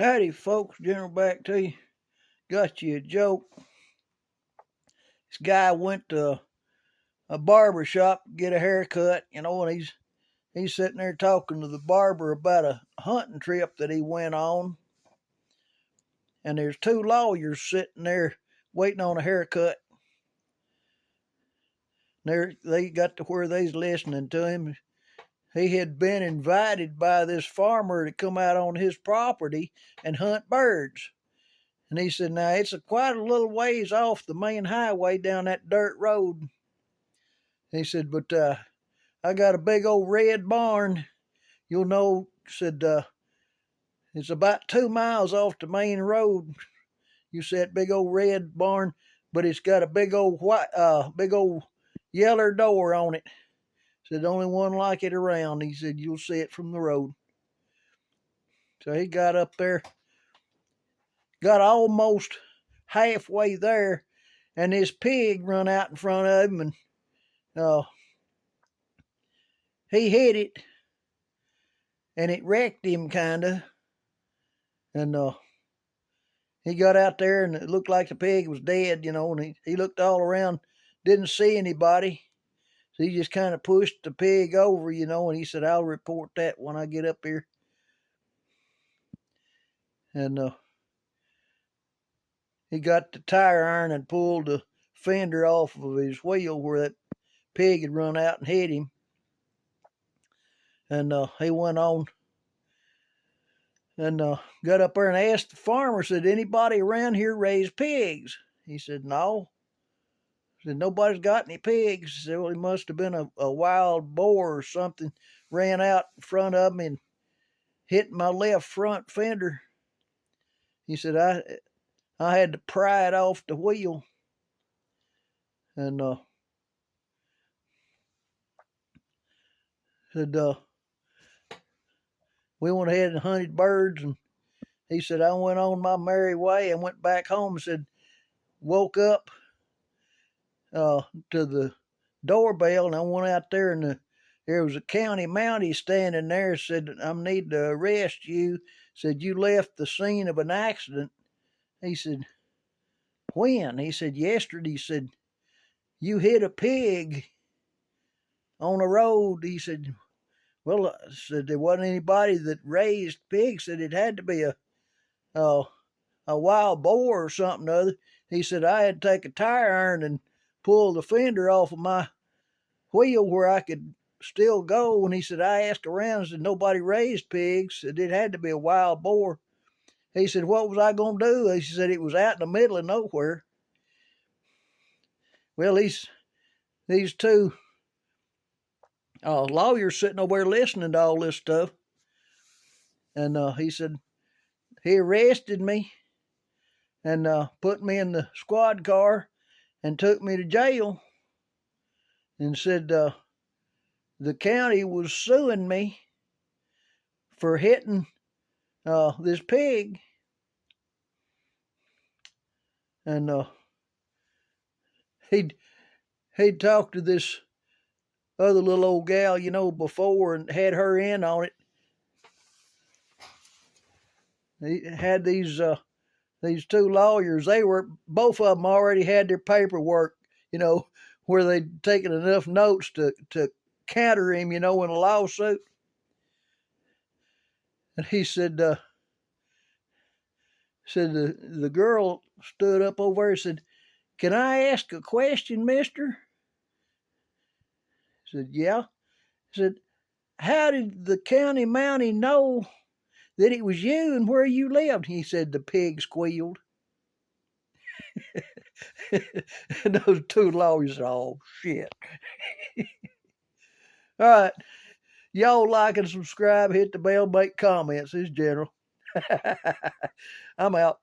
Howdy, folks. General back to you. Got you a joke. This guy went to a barber shop to get a haircut, and he's sitting there talking to the barber about a hunting trip that he went on. And there's two lawyers sitting there waiting on a haircut. They got to where they's listening to him. He had been invited by this farmer to come out on his property and hunt birds. And he said, now it's quite a little ways off the main highway down that dirt road. He said, but I got a big old red barn. You'll know, said, it's about 2 miles off the main road. You said big old red barn, but it's got a big old yeller door on it. Said, the only one like it around. He said, you'll see it from the road. So he got up there, got almost halfway there, and this pig run out in front of him, and he hit it, and it wrecked him kinda. And he got out there, and it looked like the pig was dead, and he looked all around, didn't see anybody. So he just kind of pushed the pig over, and he said, I'll report that when I get up here. And he got the tire iron and pulled the fender off of his wheel where that pig had run out and hit him. And he went on and got up there and asked the farmer, said, anybody around here raise pigs? He said, no. He said, nobody's got any pigs. He said, well, he must have been a wild boar or something, ran out in front of me and hit my left front fender. He said, I had to pry it off the wheel. And said, we went ahead and hunted birds, and he said, I went on my merry way and went back home and said, woke up to the doorbell, and I went out there, and there was a county mountie standing there, said, I need to arrest you. Said, you left the scene of an accident. He said, when? He said, yesterday. He said, you hit a pig on the road. He said, well, said there wasn't anybody that raised pigs. Said it had to be a wild boar or something or other. He said, I had to take a tire iron and pull the fender off of my wheel where I could still go. And he said, I asked around, said nobody raised pigs. Said it had to be a wild boar. He said, what was I going to do? He said, it was out in the middle of nowhere. Well, these two lawyers sitting over there listening to all this stuff. And he said, he arrested me and put me in the squad car and took me to jail, and said the county was suing me for hitting this pig. And he'd talked to this other little old gal, before, and had her in on it. He had these two lawyers. Both of them already had their paperwork, where they'd taken enough notes to counter him, in a lawsuit. And he said, the girl stood up over there and said, can I ask a question, mister? He said, yeah. He said, how did the county mountie know that it was you and where you lived? He said, the pig squealed. And those two lawyers said, oh, shit. All right. Y'all like and subscribe, hit the bell, make comments. This is General. I'm out.